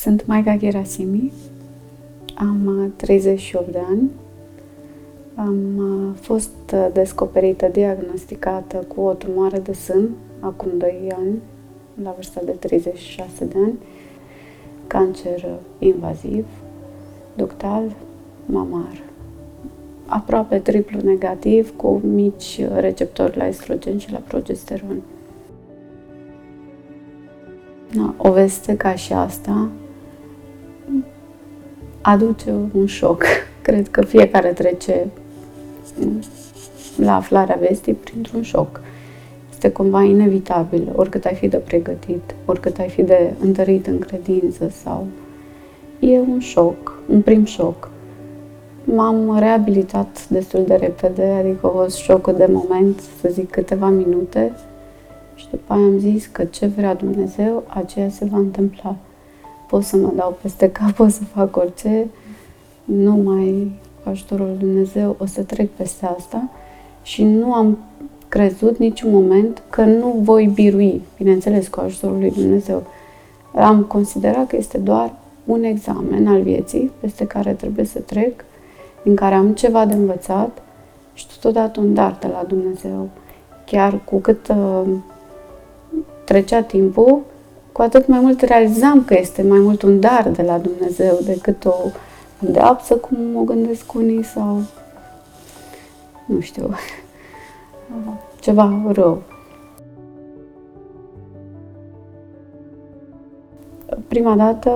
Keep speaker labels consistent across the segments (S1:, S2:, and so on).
S1: Sunt Maica Gherasimi, am 38 de ani, am fost descoperită, diagnosticată cu o tumoare de sân acum 2 ani, la vârsta de 36 de ani, cancer invaziv, ductal, mamar, aproape triplu negativ, cu mici receptori la estrogen și la progesteron. O veste ca și asta aduce un șoc. Cred că fiecare trece la aflarea vestii printr-un șoc. Este cumva inevitabil, oricât ai fi de pregătit, oricât ai fi de întărit în credință sau... E un șoc, un prim șoc. M-am reabilitat destul de repede, adică a fost șocul de moment, să zic câteva minute, și după aia am zis că ce vrea Dumnezeu, aceea se va întâmpla. Pot să mă dau peste cap, pot să fac orice, numai cu ajutorul lui Dumnezeu o să trec peste asta și nu am crezut niciun moment că nu voi birui, bineînțeles cu ajutorul lui Dumnezeu. Am considerat că este doar un examen al vieții peste care trebuie să trec, în care am ceva de învățat și totodată un dar de la Dumnezeu. Chiar cu cât trecea timpul, cu atât mai mult realizam că este mai mult un dar de la Dumnezeu decât o pedeapsă, cum o gândesc unii, sau nu știu, ceva rău. Prima dată,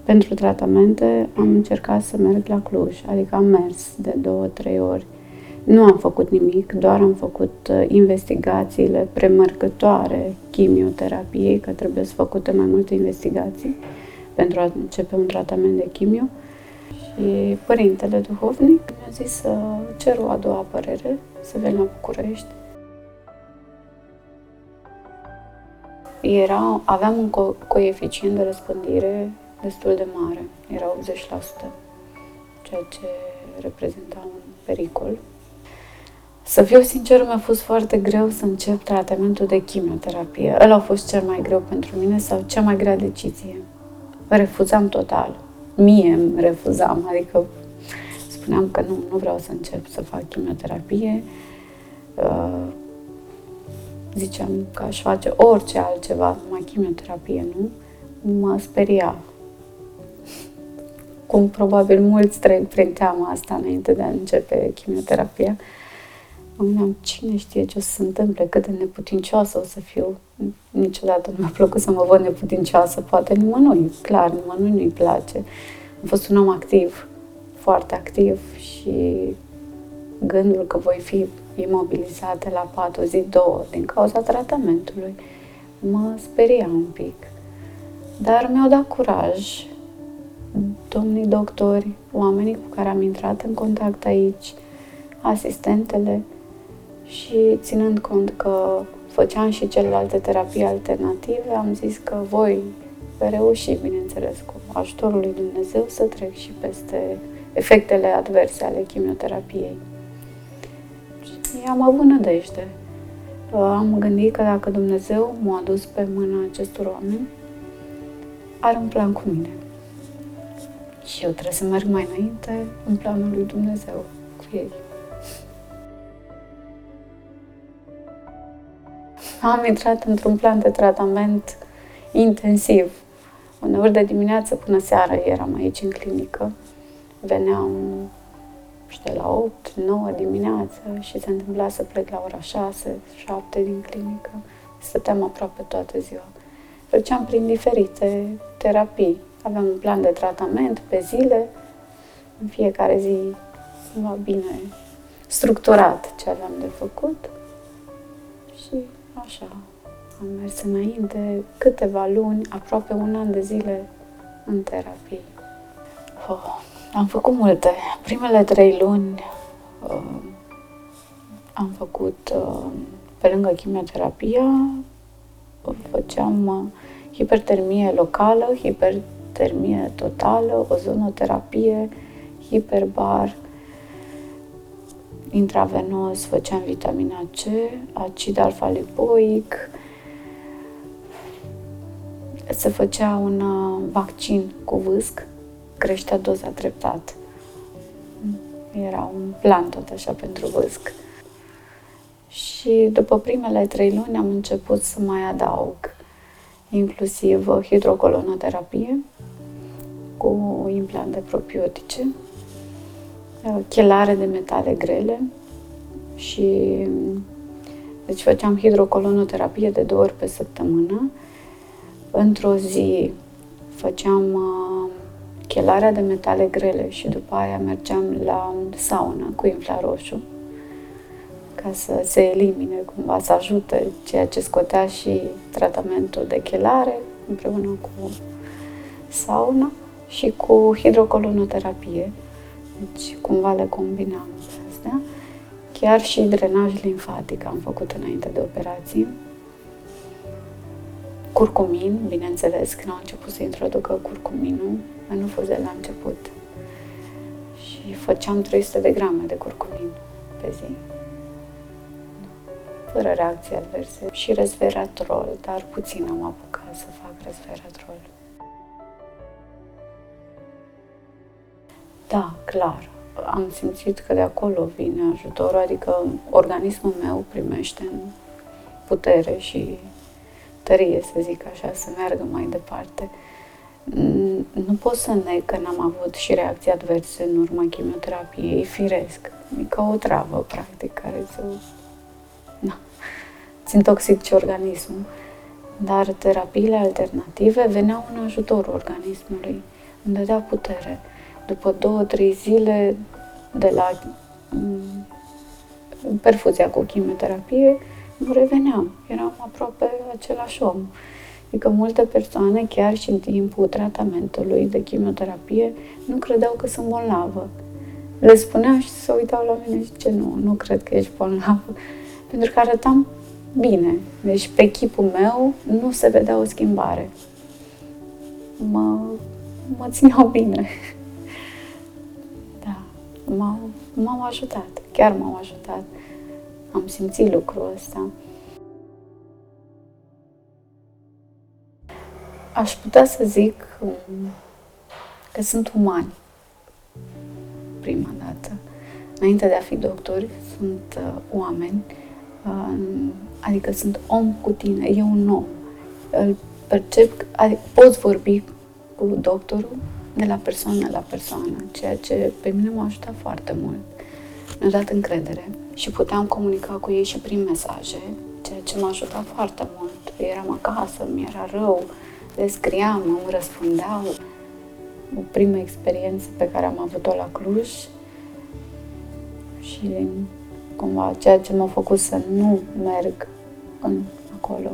S1: pentru tratamente, am încercat să merg la Cluj, adică am mers de 2-3 ori. Nu am făcut nimic, doar am făcut investigațiile premergătoare chimioterapiei, că trebuie să făcute mai multe investigații pentru a începe un tratament de chimio. Și părintele duhovnic mi-a zis să cer o a doua părere, să vin la București. Aveam un coeficient de răspândire destul de mare, era 80%, ceea ce reprezenta un pericol. Să fiu sinceră, mi-a fost foarte greu să încep tratamentul de chimioterapie. Ăla a fost cel mai greu pentru mine sau cea mai grea decizie. Refuzam total. Mie îmi refuzam, adică spuneam că nu vreau să încep să fac chimioterapie. Ziceam că aș face orice altceva, numai chimioterapie, nu? Mă speria. Cum probabil mulți trec prin teama asta înainte de a începe chimioterapia. Mă gândeam, cine știe ce o să se întâmple, cât de neputincioasă o să fiu. Niciodată nu mi-a plăcut să mă văd neputincioasă, poate nimănui, clar, nimănui nu-i place. Am fost un om activ, foarte activ, și gândul că voi fi imobilizată la pat o zi, 2 din cauza tratamentului mă speria un pic. Dar mi-au dat curaj domnii doctori, oamenii cu care am intrat în contact aici, asistentele, și ținând cont că făceam și celelalte terapii alternative, am zis că voi reuși, bineînțeles, cu ajutorul lui Dumnezeu, să trec și peste efectele adverse ale chimioterapiei. Și am avut nădejde. Am gândit că dacă Dumnezeu m-a adus pe mâna acestor oameni, are un plan cu mine. Și eu trebuie să merg mai înainte în planul lui Dumnezeu cu ei. Am intrat într-un plan de tratament intensiv. Uneori de dimineață până seara eram aici în clinică. Veneam de la 8, 9 dimineața și se întâmpla să plec la ora 6, 7 din clinică. Stăteam aproape toată ziua. Treceam prin diferite terapii. Aveam un plan de tratament pe zile, în fiecare zi cumva bine structurat ce aveam de făcut. Și așa am mers înainte câteva luni, aproape 1 an de zile în terapie. Am făcut multe. Primele 3 luni am făcut, pe lângă chimioterapia, făceam hipertermie locală, hipertermie totală, ozonoterapie, hiperbar, intravenos, făceam vitamina C, acid alfa-lipoic, se făcea un vaccin cu vâsc, creștea doza treptat. Era un plan tot așa pentru vâsc. Și după primele 3 luni am început să mai adaug inclusiv hidrocolonoterapie cu implante probiotice, chelare de metale grele și deci făceam hidrocolonoterapie de 2 ori pe săptămână. Într-o zi făceam chelarea de metale grele și după aia mergeam la saună cu infraroșu ca să se elimine cumva, să ajute ceea ce scotea și tratamentul de chelare împreună cu sauna și cu hidrocolonoterapie. Deci cumva le combinam astea. Chiar și drenaj limfatic am făcut înainte de operații. Curcumin, bineînțeles, când au început să introducă curcuminul, nu fost de la început. Și făceam 300 de grame de curcumin pe zi. Fără reacții adverse. Și resveratrol, dar puțin am apucat să fac resveratrol. Da, clar. Am simțit că de acolo vine ajutorul, adică organismul meu primește putere și tărie, să zic așa, să meargă mai departe. Nu pot să neg că n-am avut și reacții adverse în urma chimioterapiei, firesc. E ca o travă, practic, care îți intoxice organismul. Dar terapiile alternative veneau în ajutorul organismului, îmi dădea putere. După 2-3 zile de la perfuzia cu chimioterapie, nu reveneam. Eram aproape același om. Adică multe persoane, chiar și în timpul tratamentului de chimioterapie, nu credeau că sunt bolnavă. Le spuneam și se uitau la mine și zice, nu cred că ești bolnavă. Pentru că arătam bine. Deci pe chipul meu nu se vedea o schimbare. Mă țineau bine. Da, m-au ajutat. Chiar m-au ajutat. Am simțit lucrul ăsta. Aș putea să zic că sunt umani. Prima dată. Înainte de a fi doctori, sunt oameni. Adică sunt om cu tine, e un om. Îl percep, adică poți vorbi cu doctorul de la persoană la persoană, ceea ce pe mine m-a ajutat foarte mult. Mi-a dat încredere și puteam comunica cu ei și prin mesaje, ceea ce m-a ajutat foarte mult. Eram acasă, mi-era rău, le scriam, îmi răspundeau. O primă experiență pe care am avut-o la Cluj și cumva ceea ce m-a făcut să nu merg acolo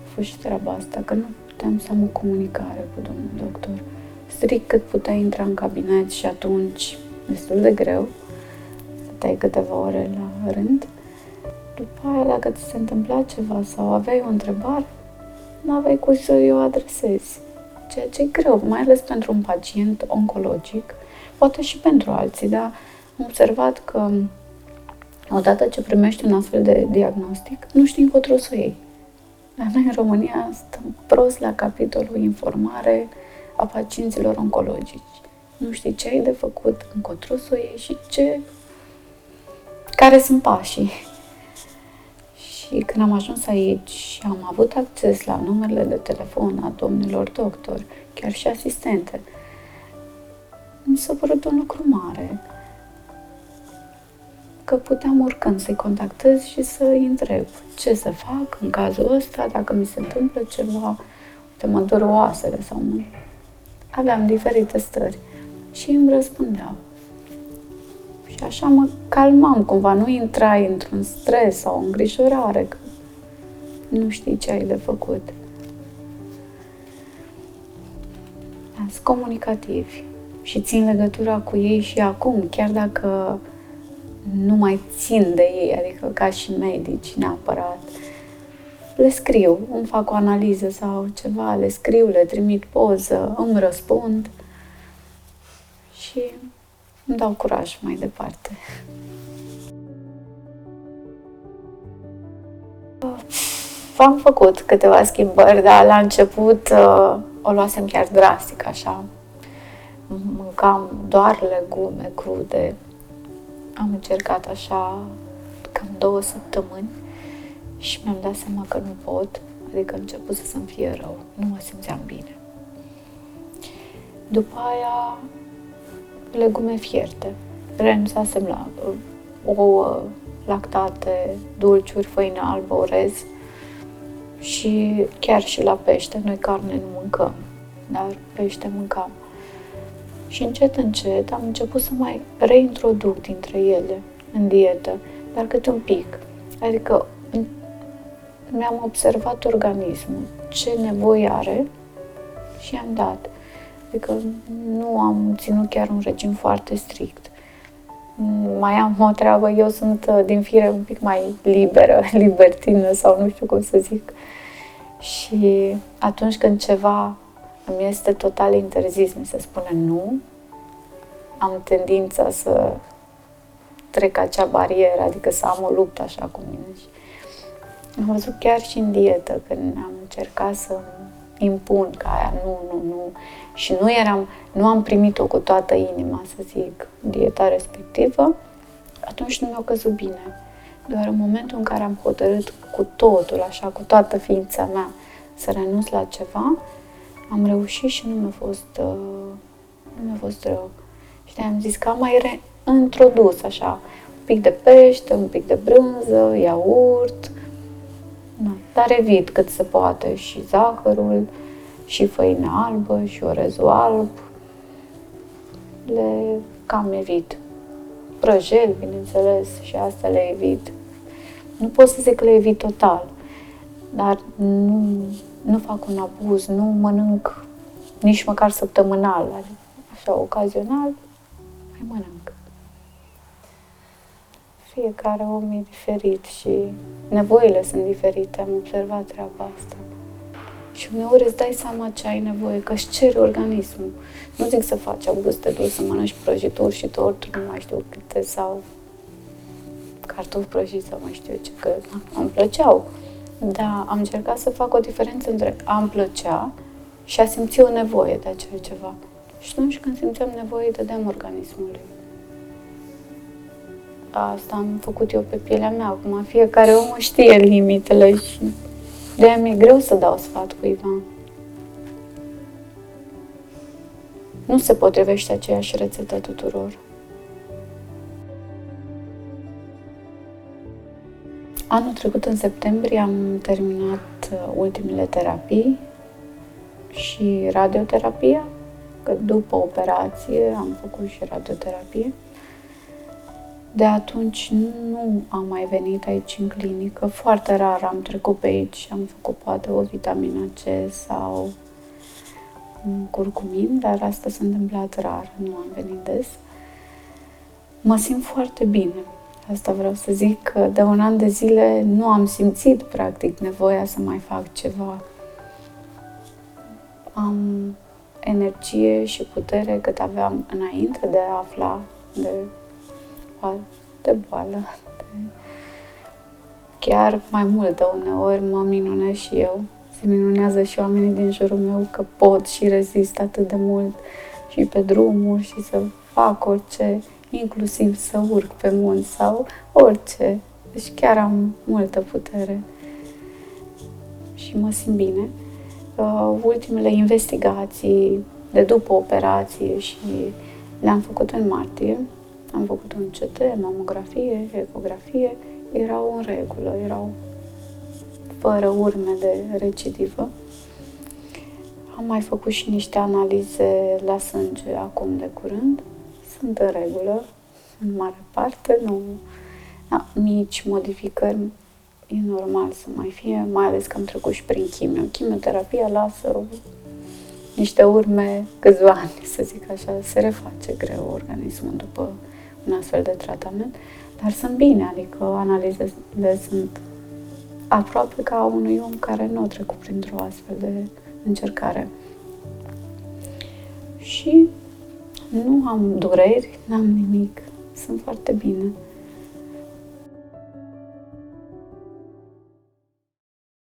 S1: a fost și treaba asta, că nu puteam să am o comunicare cu domnul doctor. Strict cât puteai intra în cabinet și atunci destul de greu, stăteai câteva ore la rând. După aia, dacă ți se întâmpla ceva sau aveai o întrebare, nu aveai cum să o adresezi. Ceea ce e greu, mai ales pentru un pacient oncologic, poate și pentru alții, dar am observat că odată ce primești un astfel de diagnostic, nu știi încotro să o iei. Dar noi în România stăm prost la capitolul informare a pacienților oncologici. Nu știi ce ai de făcut, încotro să o iei și care sunt pașii. Și când am ajuns aici și am avut acces la numerele de telefon a domnilor doctori, chiar și asistente, mi s-a părut un lucru mare. Că puteam oricând să-i contactez și să-i întreb ce să fac în cazul ăsta, dacă mi se întâmplă ceva, uite, mă dur oasele sau nu. Aveam diferite stări și îmi răspundeau. Și așa mă calmam cumva, nu intrai într-un stres sau o îngrijorare, că nu știi ce ai de făcut. Sunt comunicativi și țin legătura cu ei și acum, chiar dacă nu mai țin de ei, adică ca și medici neapărat. Le scriu, îmi fac o analiză sau ceva, le scriu, le trimit poză, îmi răspund și îmi dau curaj mai departe. am făcut câteva schimbări, dar la început o luasem chiar drastic, așa. Mâncam doar legume crude. Am încercat așa cam 2 săptămâni și mi-am dat seama că nu pot, adică a început să-mi fie rău, nu mă simțeam bine. După aia, legume fierte. Renunțasem la ouă, lactate, dulciuri, făină albă, orez și chiar și la pește. Noi carne nu mâncăm, dar pește mâncam. Și încet am început să mai reintroduc dintre ele în dietă, dar cât un pic. Adică mi-am observat organismul, ce nevoie are și am dat. Adică nu am ținut chiar un regim foarte strict. Mai am o treabă, eu sunt din fire un pic mai liberă, libertină sau nu știu cum să zic. Și atunci când ceva îmi este total interzis, mi se spune nu, am tendința să trec acea barieră, adică să am o luptă așa cu mine. Și am văzut chiar și în dietă, când am încercat să impun ca aia, nu. Și nu am primit-o cu toată inima, să zic, dieta respectivă, atunci nu mi-a căzut bine. Doar în momentul în care am hotărât cu totul, așa, cu toată ființa mea, să renunț la ceva, am reușit și nu mi-a fost rău. Și am zis că am mai reintrodus, așa, un pic de pește, un pic de brânză, iaurt, dar evit cât se poate și zahărul, și făină albă, și orezul alb. Le cam evit. Prăjeli, bineînțeles, și astea le evit. Nu pot să zic că le evit total, dar nu fac un abuz, nu mănânc nici măcar săptămânal, așa, ocazional, mai mănânc. Fiecare om e diferit și nevoile sunt diferite, am observat treaba asta. Și uneori îți dai seama ce ai nevoie, că își cere organismul. Nu zic să faci abuz, te duci să mănânci prăjituri și torturi, nu mai știu câte, sau cartofi prăjiți sau mai știu eu ce, că îmi plăceau. Dar am încercat să fac o diferență între a-mi plăcea și a simți o nevoie de acel ceva. Și atunci când simțeam nevoie, îi dădeam organismului. Asta am făcut eu pe pielea mea. Acum fiecare om știe limitele și de-aia mi-e greu să dau sfat cuiva. Nu se potrivește aceeași rețetă tuturor. Anul trecut, în septembrie, am terminat ultimele terapii și radioterapia, că după operație am făcut și radioterapie. De atunci nu am mai venit aici în clinică, foarte rar am trecut pe aici și am făcut poate o vitamină C sau un curcumin, dar asta s-a întâmplat rar, nu am venit des. Mă simt foarte bine. Asta vreau să zic, că de un an de zile nu am simțit practic nevoia să mai fac ceva. Am energie și putere cât aveam înainte de a afla de boală. Chiar mai mult, uneori mă minunez și eu. Se minunează și oamenii din jurul meu că pot și rezist atât de mult și pe drumuri și să fac orice, inclusiv să urc pe munți sau orice. Deci chiar am multă putere și mă simt bine. Ultimele investigații de după operație și le-am făcut în martie. Am făcut un CT, mamografie, ecografie, erau în regulă, erau fără urme de recidivă. Am mai făcut și niște analize la sânge acum de curând. Sunt în regulă, în mare parte, mici modificări, e normal să mai fie, mai ales că am trecut și prin chimio. Chimioterapia lasă niște urme câțiva ani, să zic așa, se reface greu organismul după un astfel de tratament, dar sunt bine, adică analizele sunt aproape ca a unui om care nu a trecut printr-o astfel de încercare. Și nu am dureri, n-am nimic, sunt foarte bine.